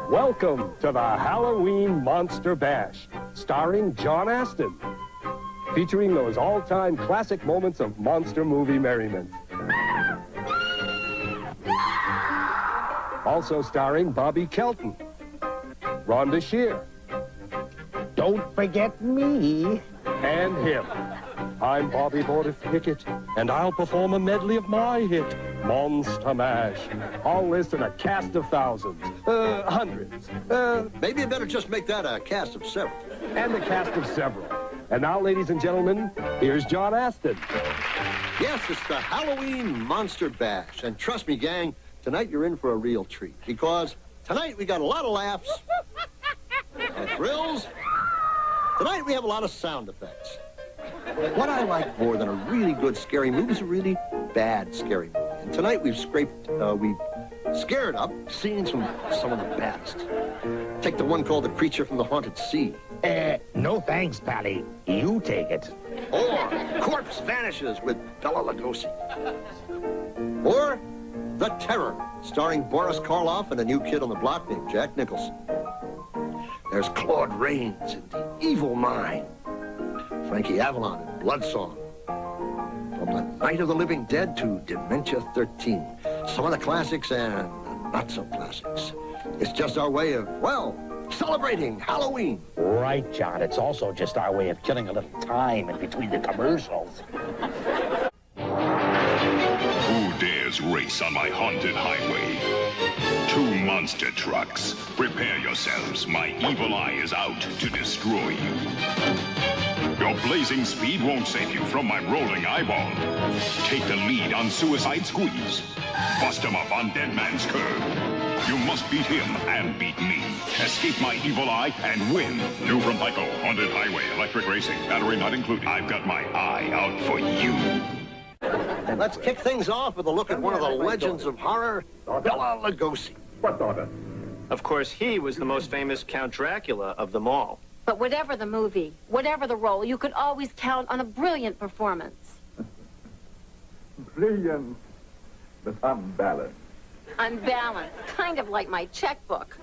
Welcome to the Halloween Monster Bash, starring John Astin, featuring those all-time classic moments of monster movie merriment. Also starring Bobby Kelton, Rhonda Shear. Don't forget me. And him. I'm Bobby Bordeth Pickett, and I'll perform a medley of my hit, Monster Mash. All this in a cast of thousands, hundreds. Maybe you better just make that a cast of several. And a cast of several. And now, ladies and gentlemen, here's John Astin. Yes, it's the Halloween Monster Bash. And trust me, gang, tonight you're in for a real treat. Because tonight we got a lot of laughs and thrills. Tonight we have a lot of sound effects. What I like more than a really good scary movie is a really bad scary movie. And tonight we've scared up scenes from some of the baddest. Take the one called The Creature from the Haunted Sea. No thanks, Pally. You take it. Or Corpse Vanishes with Bela Lugosi. Or The Terror, starring Boris Karloff and a new kid on the block named Jack Nicholson. There's Claude Rains in The Evil Mind. Frankie Avalon in Bloodsong. From The Night of the Living Dead to Dementia 13. Some of the classics and not so classics. It's just our way of, well, celebrating Halloween. Right, John. It's also just our way of killing a little time in between the commercials. Who dares race on my haunted highway? 2 monster trucks. Prepare yourselves. My evil eye is out to destroy you. Your blazing speed won't save you from my rolling eyeball. Take the lead on Suicide Squeeze. Bust him up on Dead Man's Curve. You must beat him and beat me. Escape my evil eye and win. New from Tyco, Haunted Highway, electric racing, battery not included. I've got my eye out for you. Let's kick things off with a look at one of the legends of horror, Bela Lugosi. What daughter? Of course, he was the most famous Count Dracula of them all. But whatever the movie, whatever the role, you could always count on a brilliant performance. Brilliant, but unbalanced. Unbalanced, kind of like my checkbook.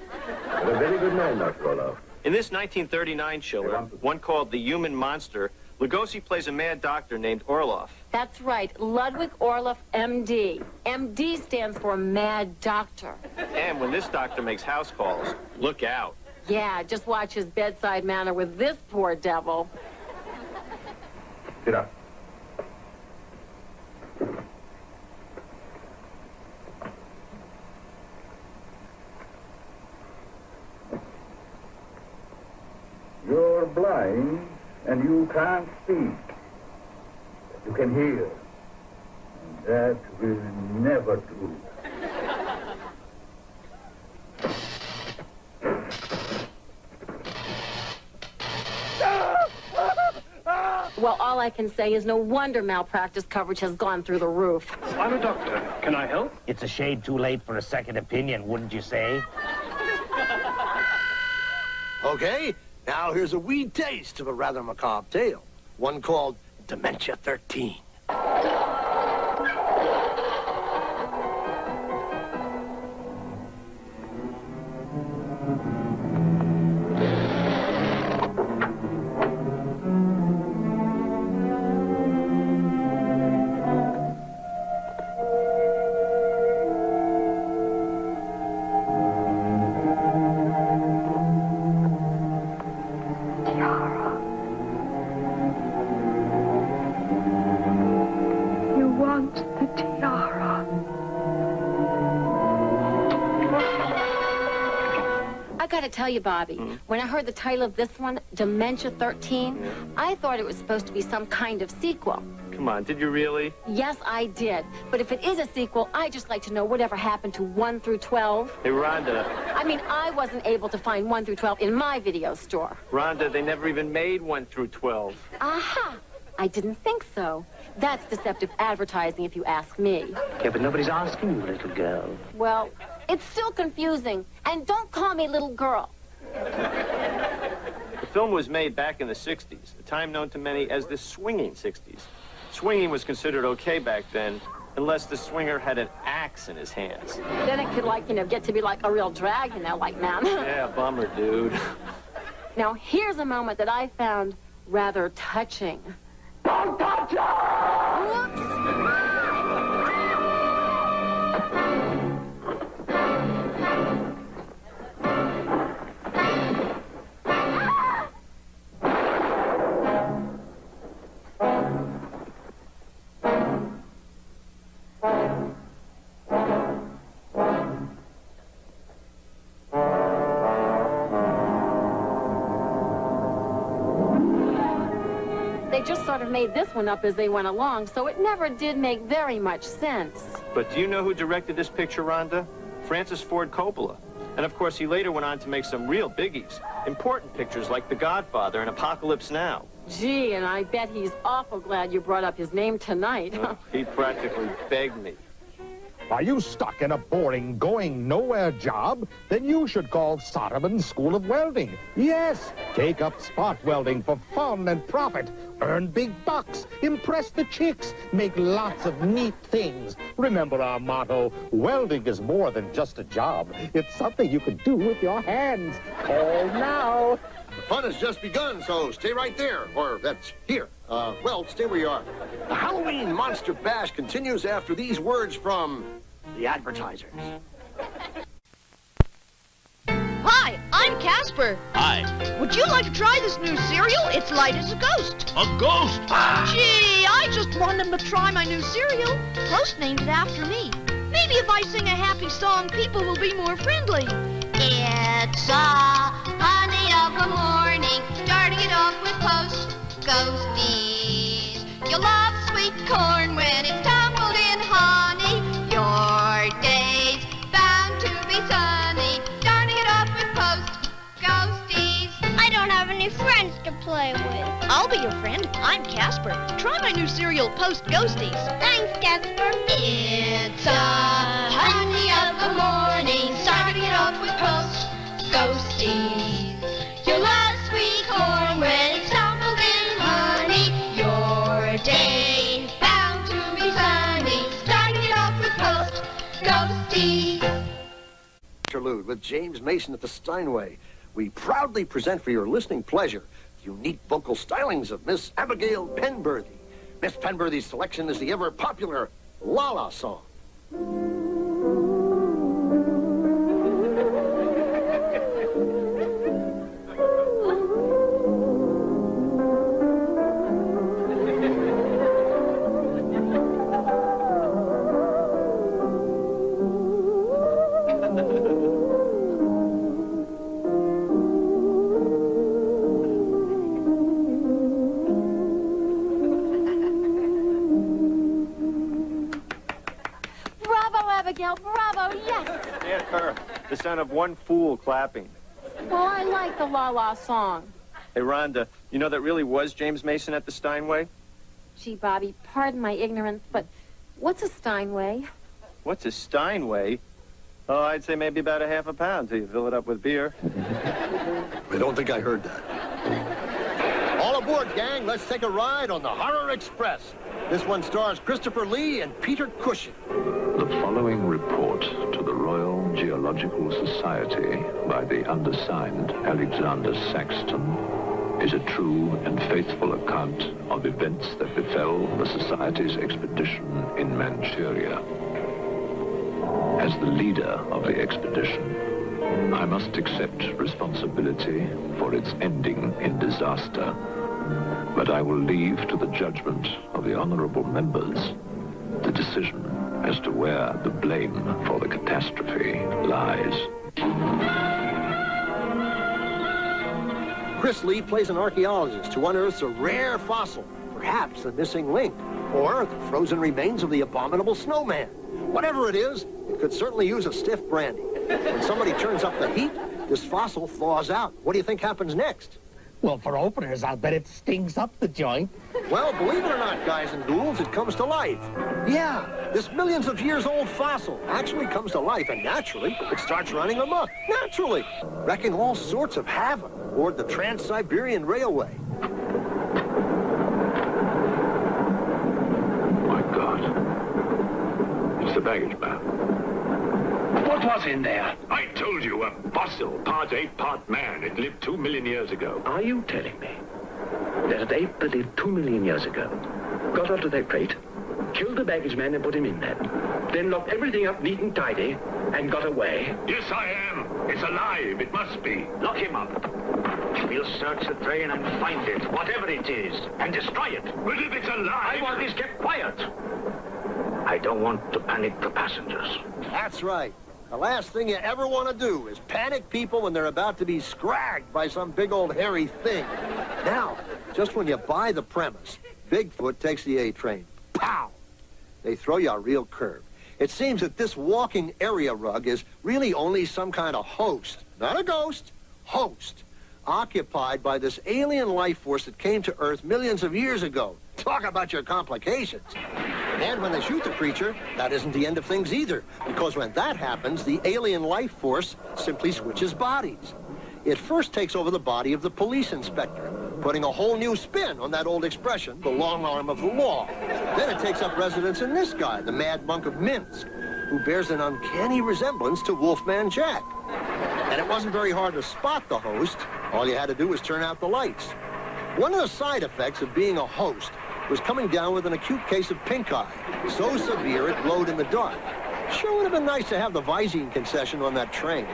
But a very good man, Dr. Orloff. In this 1939 chiller, one called The Human Monster, Lugosi plays a mad doctor named Orloff. That's right, Ludwig Orloff, M.D. M.D. stands for Mad Doctor. And when this doctor makes house calls, look out. Yeah, just watch his bedside manner with this poor devil. Get up. You're blind and you can't speak. But you can hear. And that will never do. Well, all I can say is no wonder malpractice coverage has gone through the roof. I'm a doctor. Can I help? It's a shade too late for a second opinion, wouldn't you say? Okay, now here's a wee taste of a rather macabre tale. One called Dementia 13. I gotta tell you, Bobby, when I heard the title of this one, Dementia 13, I thought it was supposed to be some kind of sequel. Come on, did you really? Yes, I did. But if it is a sequel, I'd just like to know whatever happened to 1 through 12. Hey, Rhonda. I mean, I wasn't able to find 1 through 12 in my video store. Rhonda, they never even made 1 through 12. Aha! I didn't think so. That's deceptive advertising, if you ask me. Yeah, but nobody's asking you, little girl. Well, it's still confusing. And don't call me little girl. The film was made back in the 60s, a time known to many as the swinging 60s. Swinging was considered okay back then, Unless the swinger had an axe in his hands. Then it could, like, get to be like a real drag, like, man. Yeah, bummer, dude. Now, here's a moment that I found rather touching. Don't touch her! Whoops! They just sort of made this one up as they went along, so it never did make very much sense. But do you know who directed this picture, Rhonda? Francis Ford Coppola. And of course, he later went on to make some real biggies. Important pictures like The Godfather and Apocalypse Now. Gee, and I bet he's awful glad you brought up his name tonight. Oh, he practically begged me. Are you stuck in a boring, going-nowhere job? Then you should call Soderman's School of Welding. Yes, take up spot welding for fun and profit. Earn big bucks, impress the chicks, make lots of neat things. Remember our motto, welding is more than just a job. It's something you can do with your hands. Call now. The fun has just begun, so stay right there. Or that's here. Well, stay where you are. The Halloween Monster Bash continues after these words from the advertisers. Hi, I'm Casper. Hi. Would you like to try this new cereal? It's light as a ghost. A ghost? Gee, I just want them to try my new cereal. Toast named it after me. Maybe if I sing a happy song, people will be more friendly. It's a honey of the morning, starting it off with Post Ghosties. You'll love sweet corn when it's tumbled in honey. Your day's bound to be sunny, starting it off with Post Ghosties. I don't have any friends to play with. I'll be your friend. I'm Casper. Try my new cereal, Post Ghosties. Thanks, Casper. It's a honey of the morning, starting it off with Post Ghosties. You'll love sweet corn when it's tumbled in honey. Your day bound to be sunny, starting it off with Post Ghosties. Interlude with James Mason at the Steinway. We proudly present for your listening pleasure the unique vocal stylings of Miss Abigail Penberthy. Miss Penberthy's selection is the ever-popular La La song. Abigail, bravo, yes. Yeah, her. The sound of one fool clapping. Well, I like the La La song. Hey, Rhonda, you know that really was James Mason at the Steinway? Gee, Bobby, pardon my ignorance, but what's a Steinway? What's a Steinway? Oh, I'd say maybe about a half a pound till you fill it up with beer. I don't think I heard that. All aboard, gang. Let's take a ride on the Horror Express. This one stars Christopher Lee and Peter Cushing. The following report to the Royal Geological Society by the undersigned Alexander Saxton is a true and faithful account of events that befell the Society's expedition in Manchuria. As the leader of the expedition, I must accept responsibility for its ending in disaster, but I will leave to the judgment of the honorable members the decision as to where the blame for the catastrophe lies. Chris Lee plays an archaeologist who unearths a rare fossil, perhaps a missing link, or the frozen remains of the abominable snowman. Whatever it is, it could certainly use a stiff brandy. When somebody turns up the heat, this fossil thaws out. What do you think happens next? Well, for openers, I'll bet it stings up the joint. Well, believe it or not, guys and ghouls, it comes to life. Yeah, this millions of years old fossil actually comes to life, and naturally, it starts running amok. Naturally, wrecking all sorts of havoc aboard the Trans-Siberian Railway. My God, baggage man. What was in there? I told you, a fossil, part ape, part man. It lived 2 million years ago. Are you telling me that an ape that lived 2 million years ago got onto that crate, killed the baggage man and put him in there, then locked everything up neat and tidy and got away? Yes, I am. It's alive. It must be. Lock him up. We'll search the train and find it, whatever it is, and destroy it. But if it's alive... I want this kept quiet. I don't want to panic the passengers. That's right. The last thing you ever want to do is panic people when they're about to be scragged by some big old hairy thing. Now, just when you buy the premise, Bigfoot takes the A train. Pow! They throw you a real curve. It seems that this walking area rug is really only some kind of host, not a ghost, host, occupied by this alien life force that came to Earth millions of years ago. Talk about your complications. And when they shoot the creature, that isn't the end of things either, because when that happens, the alien life force simply switches bodies. It first takes over the body of the police inspector, putting a whole new spin on that old expression, the long arm of the law. Then it takes up residence in this guy, the Mad Monk of Minsk, who bears an uncanny resemblance to Wolfman Jack. And it wasn't very hard to spot the host. All you had to do was turn out the lights. One of the side effects of being a host was coming down with an acute case of pink eye, so severe it glowed in the dark. Sure would have been nice to have the Visine concession on that train.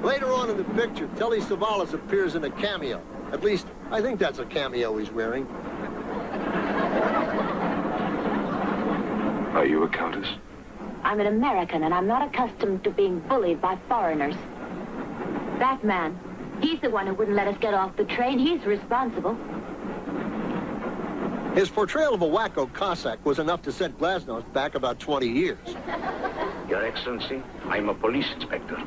Later on in the picture, Telly Savalas appears in a cameo. At least, I think that's a cameo he's wearing. Are you a countess? I'm an American, and I'm not accustomed to being bullied by foreigners. That man, he's the one who wouldn't let us get off the train. He's responsible. His portrayal of a wacko Cossack was enough to set Glasnost back about 20 years. Your Excellency, I'm a police inspector.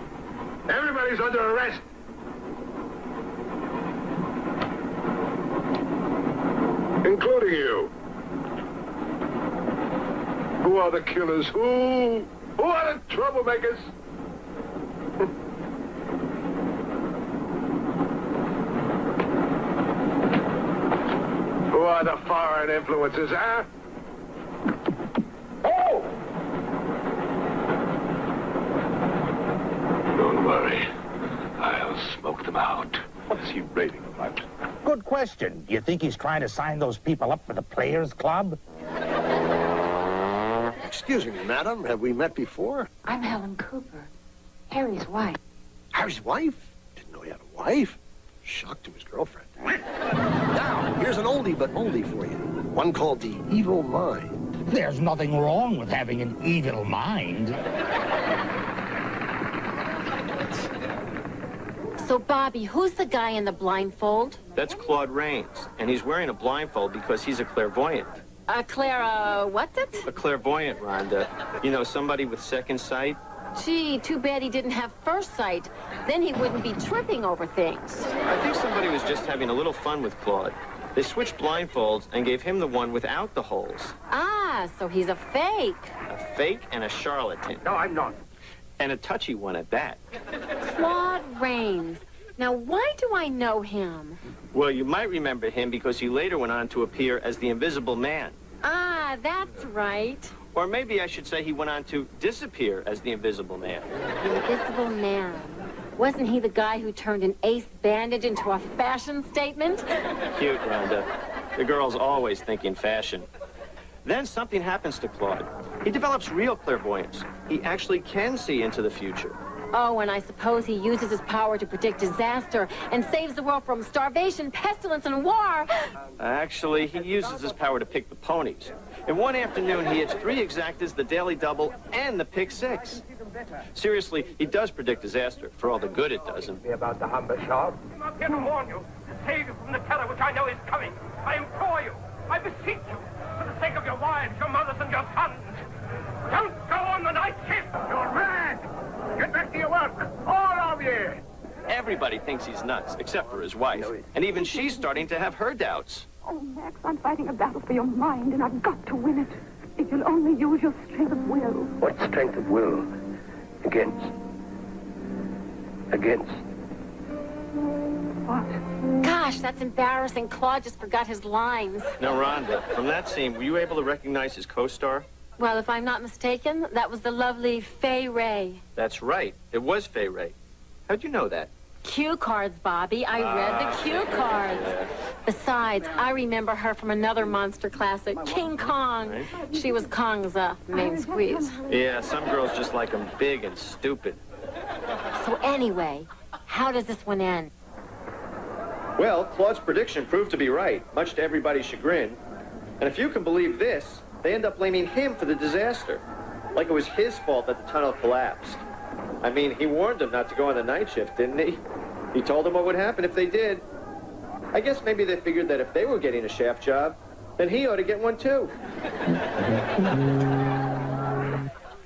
Everybody's under arrest. Including you. Who are the killers? Who are the troublemakers? Who are the foreign influences, huh? Oh! Don't worry. I'll smoke them out. What's he raving about? Good question. Do you think he's trying to sign those people up for the Players Club? Excuse me, madam. Have we met before? I'm Helen Cooper, Harry's wife. Harry's wife? Didn't know he had a wife. Shocked to his girlfriend. Now, here's an oldie but oldie for you. One called The Evil Mind. There's nothing wrong with having an evil mind. So, Bobby, who's the guy in the blindfold? That's Claude Rains, and he's wearing a blindfold because he's a clairvoyant. Clara, what's it? A clairvoyant, Rhonda. You know, somebody with second sight. Gee, too bad he didn't have first sight. Then he wouldn't be tripping over things. I think somebody was just having a little fun with Claude. They switched blindfolds and gave him the one without the holes. Ah, so he's a fake. A fake and a charlatan. No, I'm not. And a touchy one at that. Claude Rains. Now, why do I know him? Well, you might remember him because he later went on to appear as the Invisible Man. Ah, that's right. Or maybe I should say he went on to disappear as the Invisible Man. The Invisible Man. Wasn't he the guy who turned an ace bandage into a fashion statement? Cute, Rhonda. The girl's always thinking fashion. Then something happens to Claude. He develops real clairvoyance. He actually can see into the future. Oh, and I suppose he uses his power to predict disaster and saves the world from starvation, pestilence, and war. Actually, he uses his power to pick the ponies. In one afternoon, he hits 3 exactas, the daily double, and the pick 6. Seriously, he does predict disaster, for all the good it does him. About the Humber shop. I'm not here to warn you, to save you from the terror which I know is coming. I implore you, I beseech you, for the sake of your wives, your mothers, and your sons. Don't go on the night shift! You're mad! Get back to your work, all of you! Everybody thinks he's nuts, except for his wife. And even she's starting to have her doubts. Oh, Max, I'm fighting a battle for your mind, and I've got to win it. If you'll only use your strength of will. What strength of will? Against What? Gosh, that's embarrassing. Claude just forgot his lines. Now, Rhonda, from that scene, were you able to recognize his co-star? Well, if I'm not mistaken, that was the lovely Fay Ray. That's right. It was Fay Ray. How'd you know that? Cue cards, Bobby. I read the cue cards. Yeah. Besides, I remember her from another monster classic, King Kong. Right. She was Kong's main squeeze. Yeah, some girls just like him big and stupid. So anyway, how does this one end? Well, Claude's prediction proved to be right, much to everybody's chagrin. And if you can believe this, they end up blaming him for the disaster. Like it was his fault that the tunnel collapsed. I mean, he warned them not to go on the night shift, didn't he? He told them what would happen if they did. I guess maybe they figured that if they were getting a shaft job, then he ought to get one too.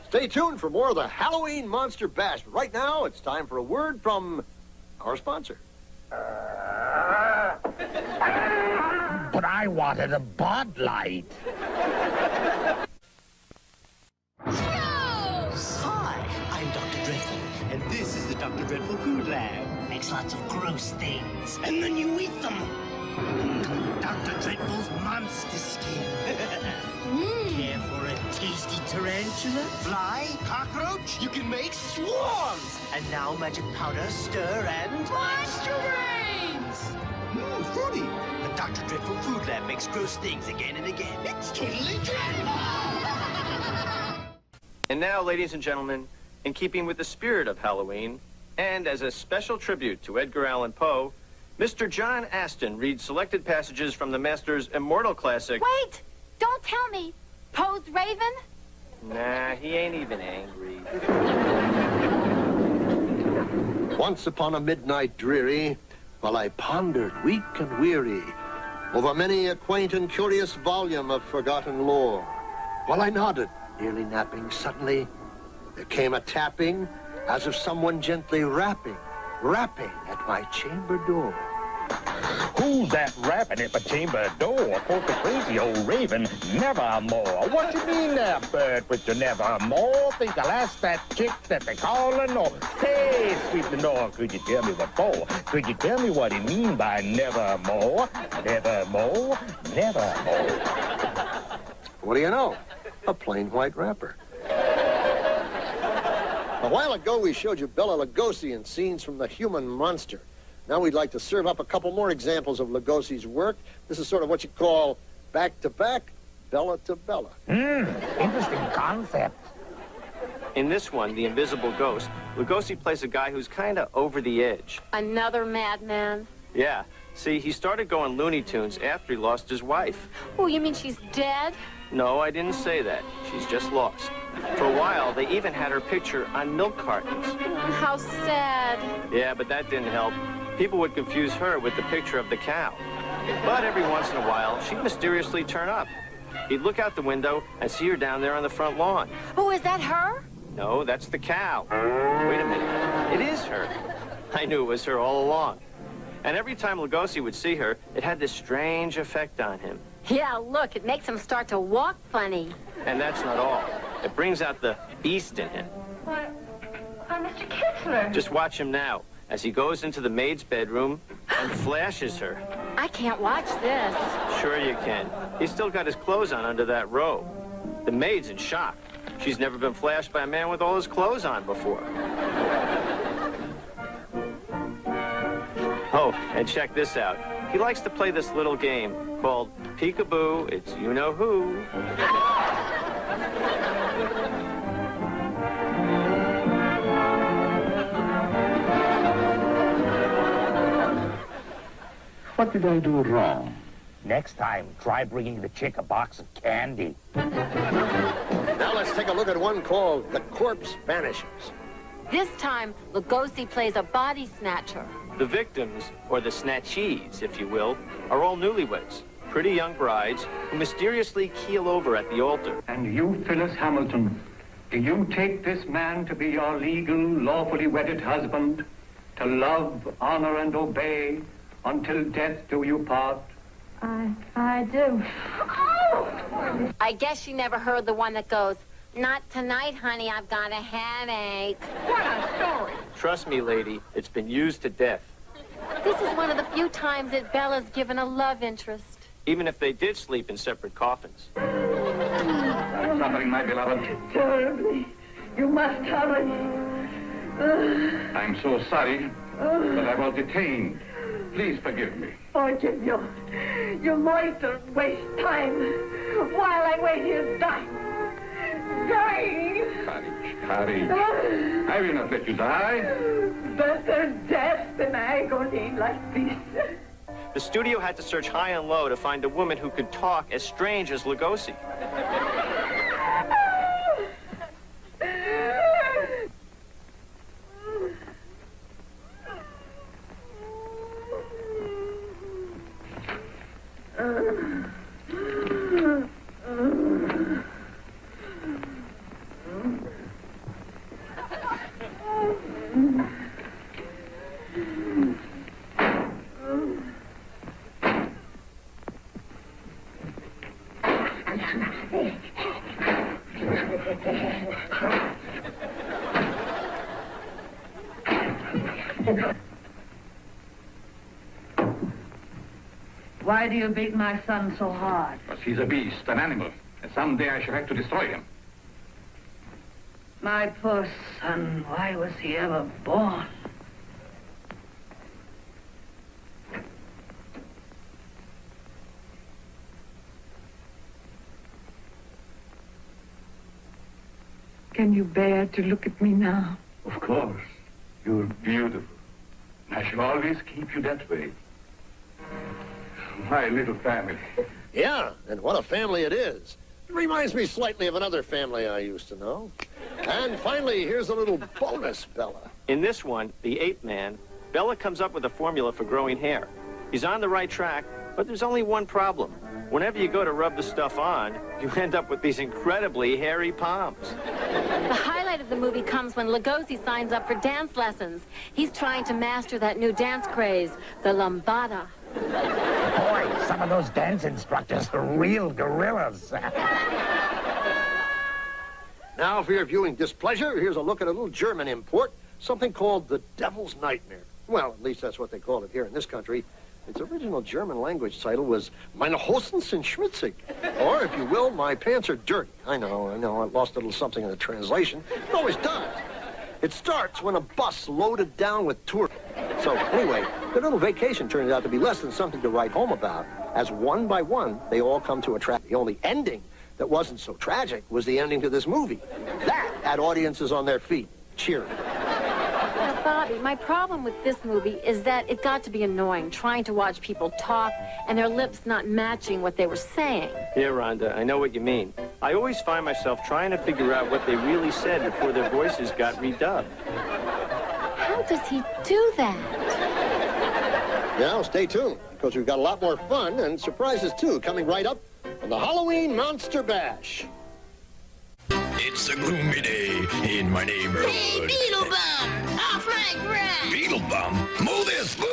Stay tuned for more of the Halloween Monster Bash. But right now, it's time for a word from our sponsor. But I wanted a Bud Light. Hi, I'm Dr. Dreadful, and this is the Dr. Dreadful Food Lab. Makes lots of gross things, and then you eat them. Dr. Dreadful's monster skin. Care for a tasty tarantula, fly, cockroach? You can make swarms. And now magic powder, stir, and monster brains. Fruity. The Dr. Dreadful Food Lab makes gross things again and again. It's totally dreadful. And now, ladies and gentlemen, in keeping with the spirit of Halloween, and as a special tribute to Edgar Allan Poe, Mr. John Aston reads selected passages from the Master's immortal classic... Wait! Don't tell me! Poe's Raven? Nah, he ain't even angry. Once upon a midnight dreary, while I pondered, weak and weary, over many a quaint and curious volume of forgotten lore, while I nodded, nearly napping, suddenly there came a tapping, as of someone gently rapping at my chamber door. Who's that rapping at my chamber door? Quoth the crazy old raven, nevermore. What you mean there, bird, with your nevermore? Think I'll ask that chick that they call Lenore. Say, sweet Lenore, could you tell me what for? Could you tell me what he mean by nevermore? Nevermore, nevermore. What do you know? A plain white rapper. A while ago, we showed you Bela Lugosi in scenes from The Human Monster. Now we'd like to serve up a couple more examples of Lugosi's work. This is sort of what you call back-to-back, Bella to Bella. Interesting concept. In this one, The Invisible Ghost, Lugosi plays a guy who's kind of over the edge. Another madman? Yeah. See, he started going Looney Tunes after he lost his wife. Oh, you mean she's dead? No, I didn't say that. She's just lost. For a while, they even had her picture on milk cartons. How sad. Yeah, but that didn't help. People would confuse her with the picture of the cow. But every once in a while, she'd mysteriously turn up. He'd look out the window and see her down there on the front lawn. Oh, is that her? No, that's the cow. Wait a minute. It is her. I knew it was her all along. And every time Lugosi would see her, it had this strange effect on him. Yeah, look, it makes him start to walk funny. And that's not all. It brings out the beast in him. Why, Mr. Kitzler. Just watch him now, as he goes into the maid's bedroom and flashes her. I can't watch this. Sure you can. He's still got his clothes on under that robe. The maid's in shock. She's never been flashed by a man with all his clothes on before. Oh, and check this out. He likes to play this little game called Peekaboo, It's You-Know-Who. What did I do wrong? Next time, try bringing the chick a box of candy. Now let's take a look at one called The Corpse Vanishes. This time, Lugosi plays a body snatcher. The victims, or the snatchees, if you will, are all newlyweds, pretty young brides who mysteriously keel over at the altar. And you, Phyllis Hamilton, do you take this man to be your legal, lawfully wedded husband, to love, honor, and obey, until death do you part? I do. Oh! I guess she never heard the one that goes, "Not tonight, honey, I've got a headache." What a story. Trust me, lady, it's been used to death. This is one of the few times that Bella's given a love interest. Even if they did sleep in separate coffins. I'm suffering, my beloved. Terribly. You must hurry. I'm so sorry that I was detained. Please forgive me. Forgive you. You loiter, waste time. While I wait here, die. Courage. I will not let you die. Better death than agony like this. The studio had to search high and low to find a woman who could talk as strange as Lugosi. Why do you beat my son so hard? Because he's a beast, an animal, and someday I shall have to destroy him. My poor son, why was he ever born? Can you bear to look at me now? Of course. You're beautiful. I shall always keep you that way. My little family. Yeah, and what a family it is. It reminds me slightly of another family I used to know. And finally, here's a little bonus, Bella. In this one, The Ape Man, Bella comes up with a formula for growing hair. He's on the right track, but there's only one problem. Whenever you go to rub the stuff on, you end up with these incredibly hairy palms. The highlight of the movie comes when Lugosi signs up for dance lessons. He's trying to master that new dance craze, the lambada. Boy, some of those dance instructors are real gorillas. Now, for your viewing displeasure, here's a look at a little German import, something called The Devil's Nightmare. Well, at least that's what they call it here in this country. Its original German language title was Meine Hosen sind schmutzig. Or, if you will, My Pants Are Dirty. I know, I lost a little something in the translation. It always does. It starts when a bus loaded down with tourists. So, anyway, their little vacation turns out to be less than something to write home about, as one by one, they all come to a tragedy. The only ending that wasn't so tragic was the ending to this movie. That had audiences on their feet, cheering. Now, Bobby, my problem with this movie is that it got to be annoying, trying to watch people talk and their lips not matching what they were saying. Yeah, Rhonda, I know what you mean. I always find myself trying to figure out what they really said before their voices got redubbed. How does he do that? Now, stay tuned, because we've got a lot more fun and surprises, too, coming right up on the Halloween Monster Bash. It's a gloomy day in my neighborhood. Hey, Beetlebum! Off my ground! Beetlebum? Moo this, moo!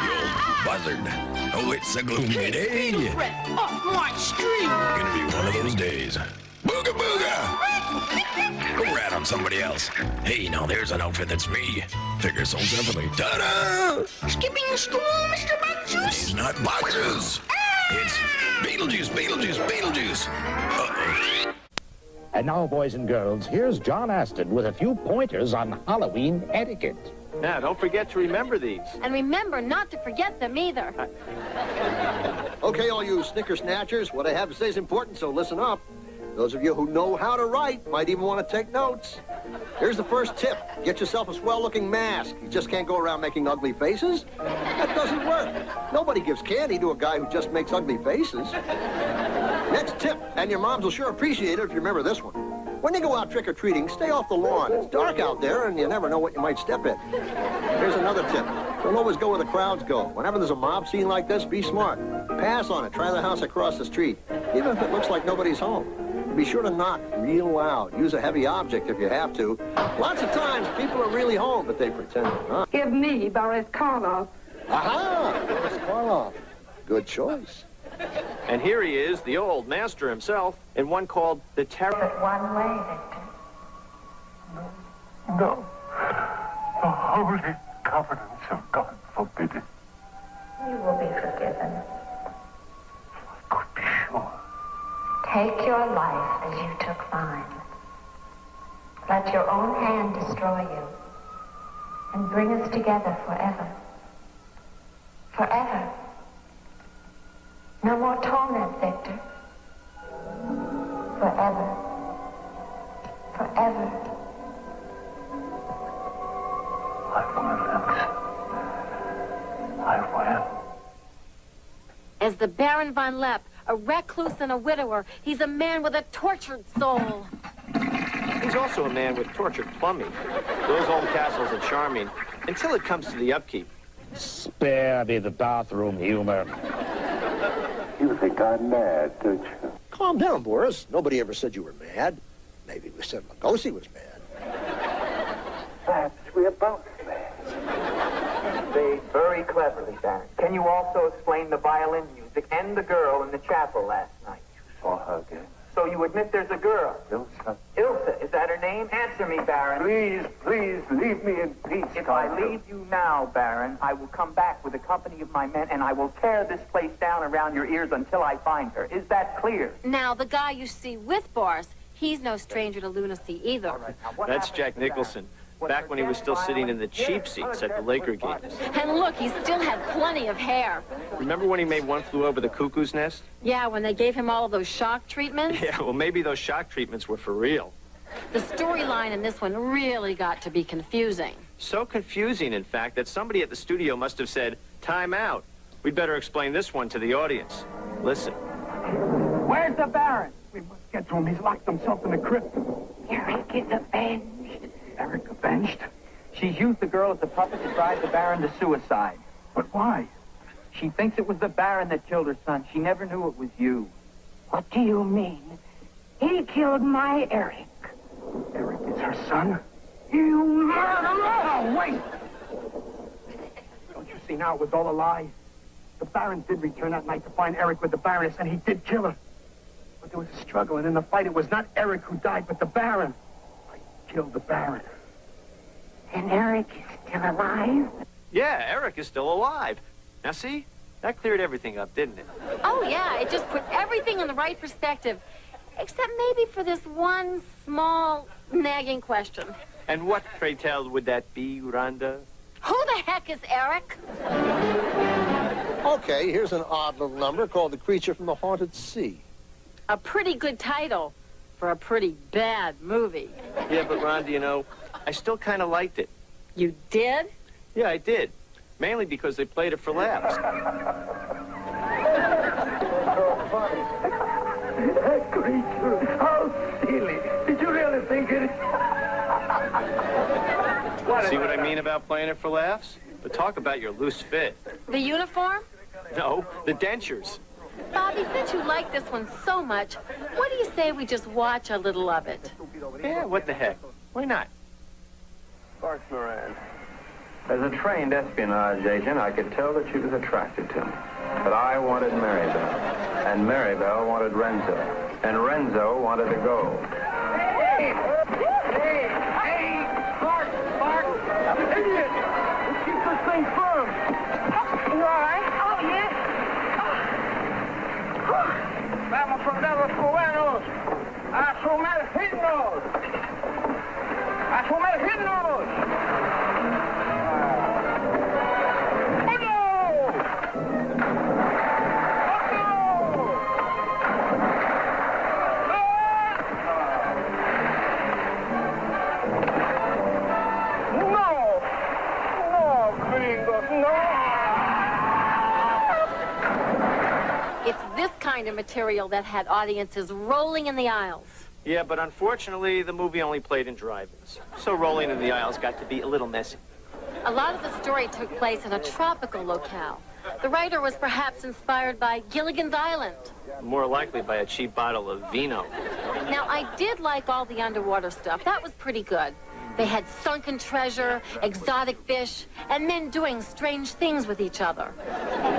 You old buzzard. Oh, it's a gloomy day. Beetlebum, off my street! Gonna be one of those days. Booga booga! Go rat on somebody else. Hey, now there's an outfit that's me. Figure so separately. Ta-da! Skipping school, Mr. Bugjuice? It's not Bugjuice. It's Beetlejuice, Beetlejuice, Beetlejuice. Uh-oh. And now, boys and girls, here's John Aston with a few pointers on Halloween etiquette. Now, don't forget to remember these. And remember not to forget them either. Okay, all you snicker snatchers, what I have to say is important, so listen up. Those of you who know how to write might even want to take notes. Here's the first tip. Get yourself a swell-looking mask. You just can't go around making ugly faces. That doesn't work. Nobody gives candy to a guy who just makes ugly faces. Next tip, and your moms will sure appreciate it if you remember this one. When you go out trick-or-treating, stay off the lawn. It's dark out there, and you never know what you might step in. Here's another tip. Don't always go where the crowds go. Whenever there's a mob scene like this, be smart. Pass on it. Try the house across the street, even if it looks like nobody's home. Be sure to knock real loud. Use a heavy object if you have to. Lots of times, people are really home, but they pretend they're not. Give me Boris Karloff. Aha! Boris Karloff. Good choice. And here he is, the old master himself, in one called The Terror. One way, Victor. No. The Holy covenants of God forbid it. You will be forgiven. I could be sure. Take your life as you took mine. Let your own hand destroy you and bring us together forever. Forever. No more torment, Victor. Forever. Forever. I will, Elsa. I will. As the Baron von Lepp, a recluse and a widower, he's a man with a tortured soul. He's also a man with tortured plumbing. Those old castles are charming until it comes to the upkeep. Spare me the bathroom humor. You think I'm mad, don't you? Calm down, Boris. Nobody ever said you were mad. Maybe we said Lugosi was mad. Perhaps we're both mad. They very cleverly, Baron. Can you also explain the violin music and the girl in the chapel last night? Saw her again. So you admit there's a girl? Ilsa. Ilsa, is that her name? Answer me, Baron. Please, leave me in peace. If I leave you now, Baron, I will come back with a company of my men, and I will tear this place down around your ears until I find her. Is that clear? Now, the guy you see with Boris, he's no stranger to lunacy either. That's Jack Nicholson, back when he was still sitting in the cheap seats at the Laker games. And look, he still had plenty of hair. Remember when he made One Flew Over the Cuckoo's Nest? Yeah, when they gave him all of those shock treatments. Yeah, well, maybe those shock treatments were for real. The storyline in this one really got to be confusing. So confusing, in fact, that somebody at the studio must have said, "Time out. We'd better explain this one to the audience. Listen." Where's the Baron? We must get to him. He's locked himself in the crypt. Eric is avenged. Eric avenged? She's used the girl as a puppet to drive the Baron to suicide. But why? She thinks it was the Baron that killed her son. She never knew it was you. What do you mean? He killed my Eric. Eric is her son? You murderer! Oh, wait! Don't you see now it was all a lie? The Baron did return that night to find Eric with the Baroness, and he did kill her. But there was a struggle, and in the fight, it was not Eric who died, but the Baron. I killed the Baron. And Eric is still alive? Yeah, Eric is still alive. Now, see? That cleared everything up, didn't it? Oh, yeah, it just put everything in the right perspective. Except maybe for this one small nagging question. And what, pray tell, would that be, Rhonda? Who the heck is Eric? Okay, here's an odd little number called The Creature from the Haunted Sea. A pretty good title for a pretty bad movie. Yeah, but Rhonda, you know, I still kind of liked it. You did? Yeah, I did. Mainly because they played it for laughs. That creature, how silly. Did you really think it? See what I mean about playing it for laughs? But talk about your loose fit. The uniform? No, the dentures. Bobby, since you like this one so much, what do you say we just watch a little of it? Yeah, what the heck? Why not? Sparks Moran. As a trained espionage agent, I could tell that she was attracted to me. But I wanted Maribel, and Maribel wanted Renzo, and Renzo wanted to go. Hey, Clark! Idiot! Keep this thing firm. You all right? Oh, yes. Vamos, soldados cubanos, a sumergirnos. A sumergirnos. It's this kind of material that had audiences rolling in the aisles. Yeah, but unfortunately, the movie only played in drive-ins. So rolling in the aisles got to be a little messy. A lot of the story took place in a tropical locale. The writer was perhaps inspired by Gilligan's Island. More likely by a cheap bottle of vino. Now, I did like all the underwater stuff. That was pretty good. They had sunken treasure, exotic fish, and men doing strange things with each other.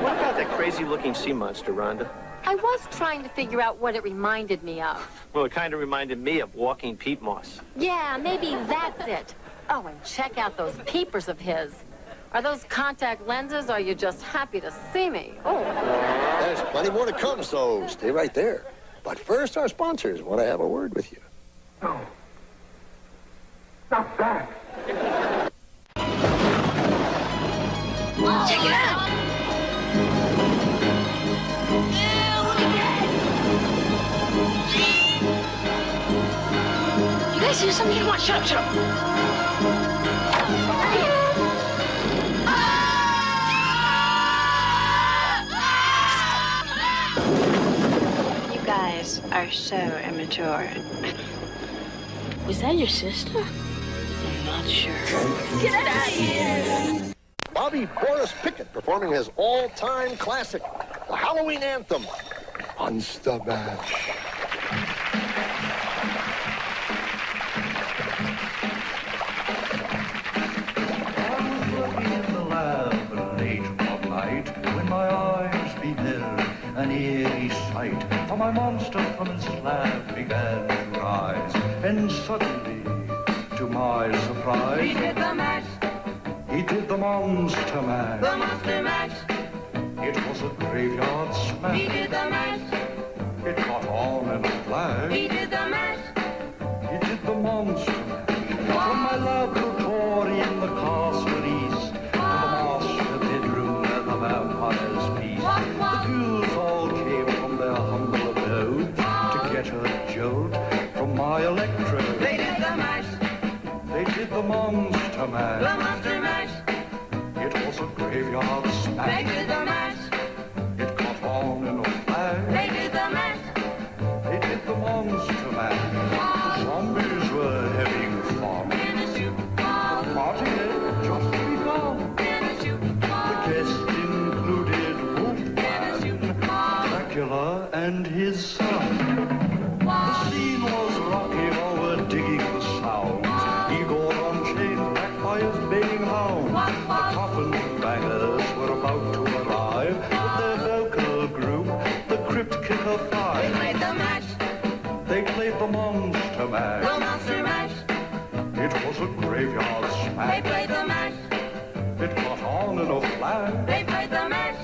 What about that crazy-looking sea monster, Rhonda? I was trying to figure out what it reminded me of. Well, it kind of reminded me of walking peat moss. Yeah, maybe that's it. Oh, and check out those peepers of his. Are those contact lenses, or are you just happy to see me? Oh. There's plenty more to come, so stay right there. But first, our sponsors want to have a word with you. No. Not that. Check it out! You guys do something? Come on, shut up, shut up. You guys are so immature. Was that your sister? I'm not sure. Get out of here! Bobby Boris Pickett performing his all-time classic, the Halloween anthem, Monster Mash. When my eyes beheld an eerie sight, for my monster from his slab began to rise, and suddenly, to my surprise, He did the mash. He did the monster mash. The monster mash. It was a graveyard smash. He did the mash. It caught on in a flash. He did the mash. He did the monster mash. From my laboratory in the castle east to the master bedroom where the vampires feast. The ghouls all came from their humble abode to get a jolt from my electrode. They did the mash. They did the monster mash. The monster mash. It was a graveyard smash. They did the mash. It caught on in a flash. They did the mash. They did the monster mash. The zombies were having fun. The party had just begun. The guests included Wolfman, Dracula, and his son. The scene was rocking, all were digging the sound. Igor unchained, back by his baying hound. The coffin bangers were about to arrive with their vocal group, the Crypt Kicker Five. They played the mash. They played the monster mash. The monster mash. It was a graveyard They smash. played the mash. It caught on in a flash. They played the mash.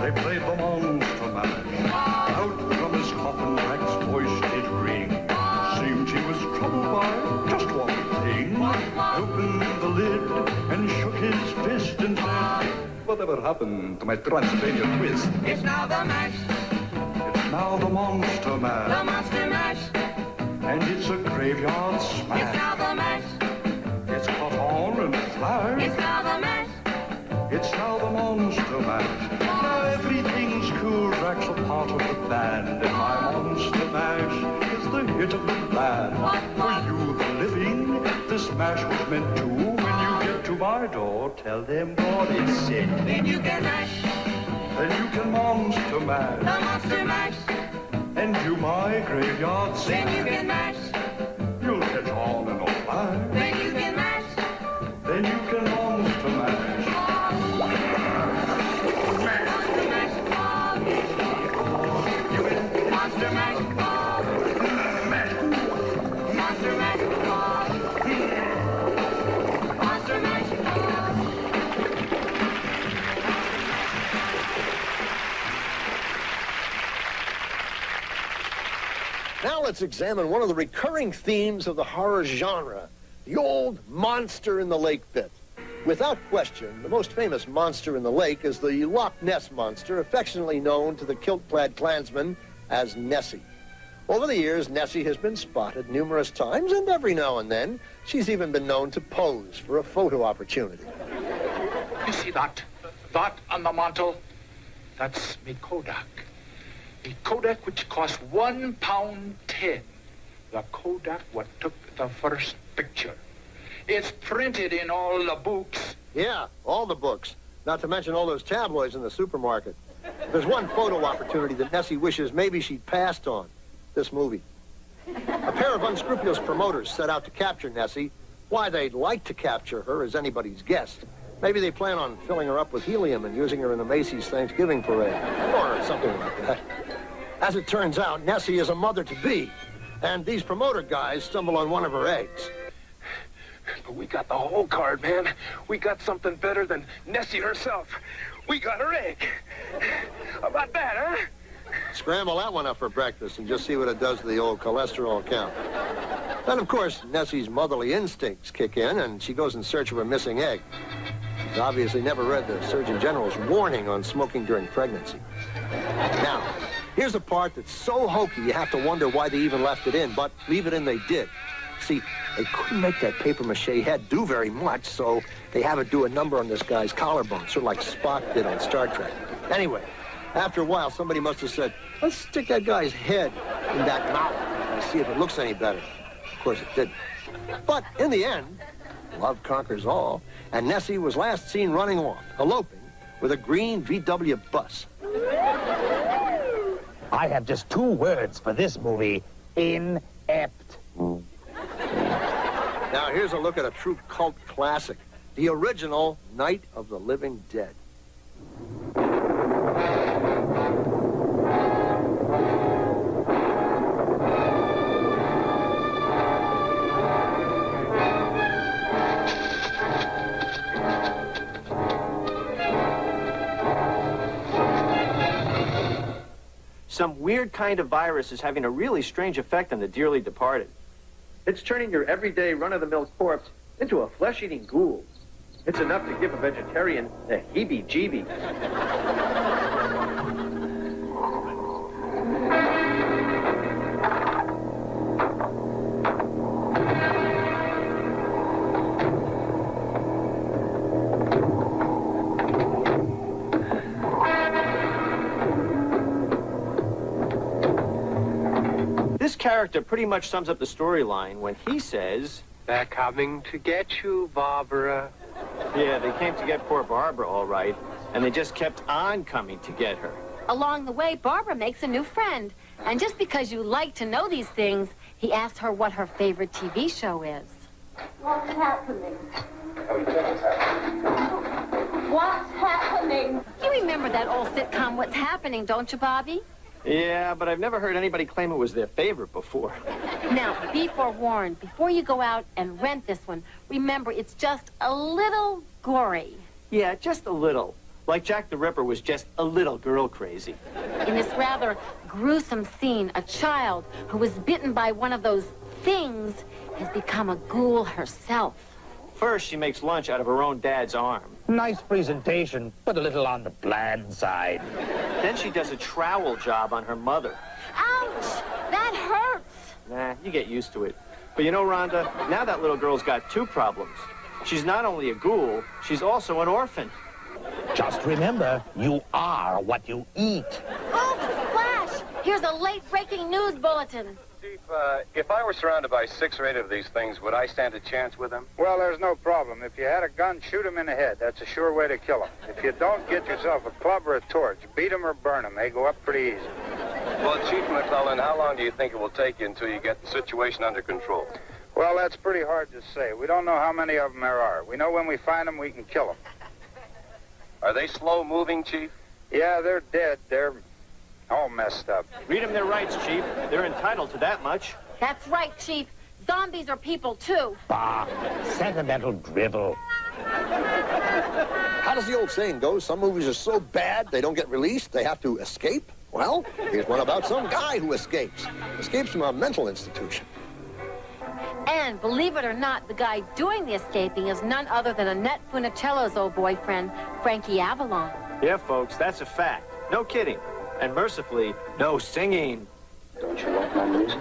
They played the monster mash. Out from his coffin, Rex's voice did ring. Seemed he was troubled by just one thing. Opened the lid and shook his fist and said, "Whatever happened to my Transylvania twist?" It's now the mash. It's now the monster The mash. monster mash. And it's a graveyard It's smash. now the mash. It's caught on in a flash. It's now the mash. It's now the monster mash. Now everything's cool. Drax a part of the band, and my monster mash is the hit of the band. For you, the living, this mash was meant to. When you get to my door, tell them what it said. Then you can mash. Then you can monster The mash monster mash. and do my graveyard Then you smash. can mash. You'll catch on in a flash. Then you can mash. Then you can monster mash. Monster mash. Monster mash. Monster mash. Now let's examine one of the recurring themes of the horror genre, the old monster in the lake pit. Without question, the most famous monster in the lake is the Loch Ness Monster, affectionately known to the kilt-clad Klansmen as Nessie. Over the years, Nessie has been spotted numerous times, and every now and then, she's even been known to pose for a photo opportunity. You see that? That on the mantle? That's me Kodak. The Kodak which cost £1.10. The Kodak what took the first picture. It's printed in all the books. Yeah, all the books. Not to mention all those tabloids in the supermarket. There's one photo opportunity that Nessie wishes maybe she'd passed on. This movie. A pair of unscrupulous promoters set out to capture Nessie. Why they'd like to capture her is anybody's guess. Maybe they plan on filling her up with helium and using her in the Macy's Thanksgiving parade. Or something like that. As it turns out, Nessie is a mother-to-be. And these promoter guys stumble on one of her eggs. But we got the whole card, man. We got something better than Nessie herself. We got her egg. How about that, huh? Scramble that one up for breakfast and just see what it does to the old cholesterol count. Then, of course, Nessie's motherly instincts kick in, and she goes in search of a missing egg. She's obviously never read the Surgeon General's warning on smoking during pregnancy. Now, here's a part that's so hokey you have to wonder why they even left it in, but leave it in they did. See, they couldn't make that papier-mâché head do very much, so they have it do a number on this guy's collarbone, sort of like Spock did on Star Trek. Anyway, after a while, somebody must have said, let's stick that guy's head in that mouth and see if it looks any better. Of course, it didn't. But in the end, love conquers all, and Nessie was last seen running off, eloping, with a green VW bus. I have just 2 words for this movie: inept. Now, here's a look at a true cult classic, the original Night of the Living Dead. Some weird kind of virus is having a really strange effect on the dearly departed. It's turning your everyday run-of-the-mill corpse into a flesh-eating ghoul. It's enough to give a vegetarian the heebie-jeebies. This character pretty much sums up the storyline when he says, "They're coming to get you, Barbara." Yeah, they came to get poor Barbara, all right, and they just kept on coming to get her. Along the way, Barbara makes a new friend. And just because you like to know these things, he asks her what her favorite TV show is. What's happening? What's happening? You remember that old sitcom, What's Happening, don't you, Bobby? Yeah, but I've never heard anybody claim it was their favorite before. Now, be forewarned. Before you go out and rent this one, remember it's just a little gory. Yeah, just a little. Like Jack the Ripper was just a little girl crazy. In this rather gruesome scene, a child who was bitten by one of those things has become a ghoul herself. First, she makes lunch out of her own dad's arm. Nice presentation, but a little on the bland side. Then she does a trowel job on her mother. Ouch! That hurts! Nah, you get used to it. But you know, Rhonda, now that little girl's got 2 problems. She's not only a ghoul, she's also an orphan. Just remember, you are what you eat. Oh, Flash! Here's a late-breaking news bulletin. Chief, if I were surrounded by 6 or 8 of these things, would I stand a chance with them? Well, there's no problem. If you had a gun, shoot them in the head. That's a sure way to kill them. If you don't, get yourself a club or a torch. Beat them or burn them. They go up pretty easy. Well, Chief McClellan, how long do you think it will take you until you get the situation under control? Well, that's pretty hard to say. We don't know how many of them there are. We know when we find them, we can kill them. Are they slow-moving, Chief? Yeah, they're dead. They're all messed up. Read them their rights, Chief. They're entitled to that much. That's right, Chief. Zombies are people, too. Bah, sentimental drivel. How does the old saying go? Some movies are so bad they don't get released, they have to escape? Well, here's one about some guy who escapes from a mental institution. And believe it or not, the guy doing the escaping is none other than Annette Funicello's old boyfriend, Frankie Avalon. Yeah, folks, that's a fact. No kidding. And mercifully, no singing. Don't you like my music?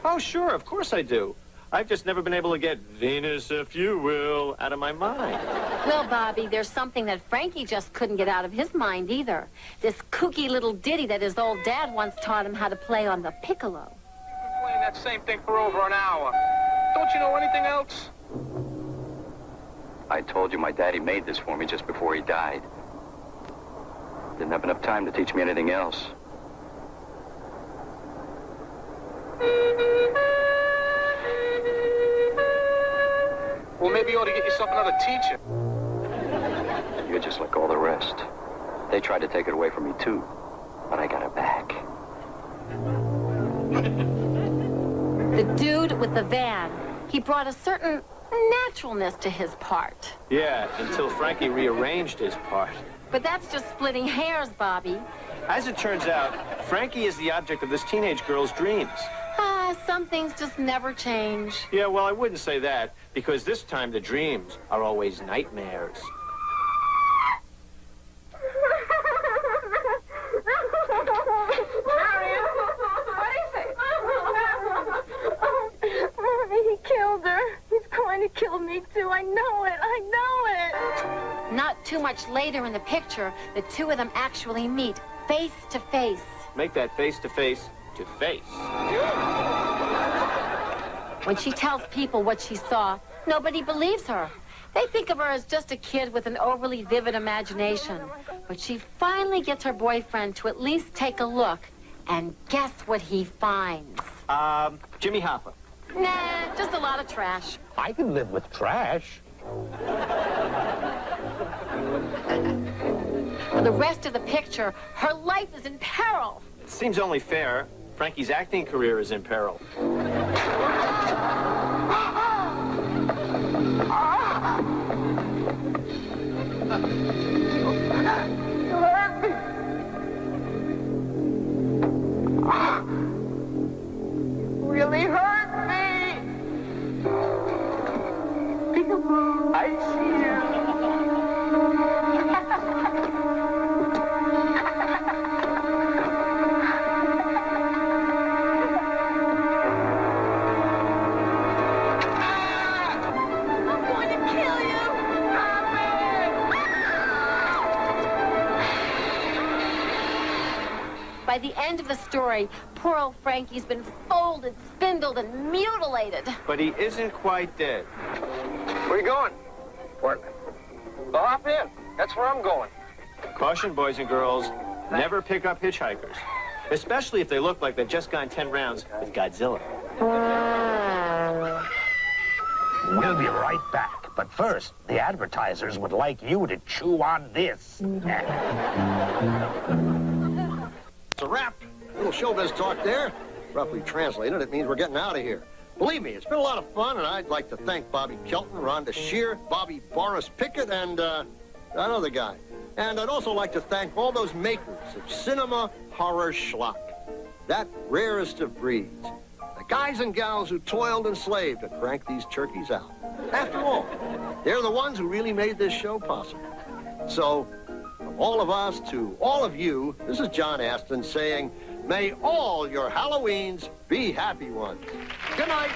Oh, sure, of course I do. I've just never been able to get Venus, if you will, out of my mind. Well, Bobby, there's something that Frankie just couldn't get out of his mind either. This kooky little ditty that his old dad once taught him how to play on the piccolo. We've been playing that same thing for over an hour. Don't you know anything else? I told you my daddy made this for me just before he died. Didn't have enough time to teach me anything else. Well, maybe you ought to get yourself another teacher. You're just like all the rest. They tried to take it away from me, too. But I got it back. The dude with the van, he brought a certain naturalness to his part. Yeah, until Frankie rearranged his part. But that's just splitting hairs, Bobby. As it turns out, Frankie is the object of this teenage girl's dreams. Some things just never change. Yeah, well, I wouldn't say that, because this time the dreams are always nightmares. He killed her. He's going to kill me, too. I know it. I know it. Not too much later in the picture, the two of them actually meet face to face. Make that face to face to face. When she tells people what she saw, nobody believes her. They think of her as just a kid with an overly vivid imagination. But she finally gets her boyfriend to at least take a look, and guess what he finds? Jimmy Hoffa. Nah, just a lot of trash. I can live with trash. For the rest of the picture, her life is in peril. It seems only fair. Frankie's acting career is in peril. You hurt me. You really hurt me. I see you. By the end of the story, poor old Frankie's been folded, spindled, and mutilated. But he isn't quite dead. Where you going? Work. Well, hop in. That's where I'm going. Caution, boys and girls, never pick up hitchhikers. Especially if they look like they've just gone 10 rounds with Godzilla. We'll be right back. But first, the advertisers would like you to chew on this. It's a wrap. Little showbiz talk there. Roughly translated, it means we're getting out of here. Believe me, it's been a lot of fun, and I'd like to thank Bobby Kelton, Rhonda Shear, Bobby Boris Pickett, and another guy. And I'd also like to thank all those makers of cinema horror schlock. That rarest of breeds. The guys and gals who toiled and slaved to crank these turkeys out. After all, they're the ones who really made this show possible. So, from all of us to all of you, this is John Aston saying, may all your Halloweens be happy ones. Good night.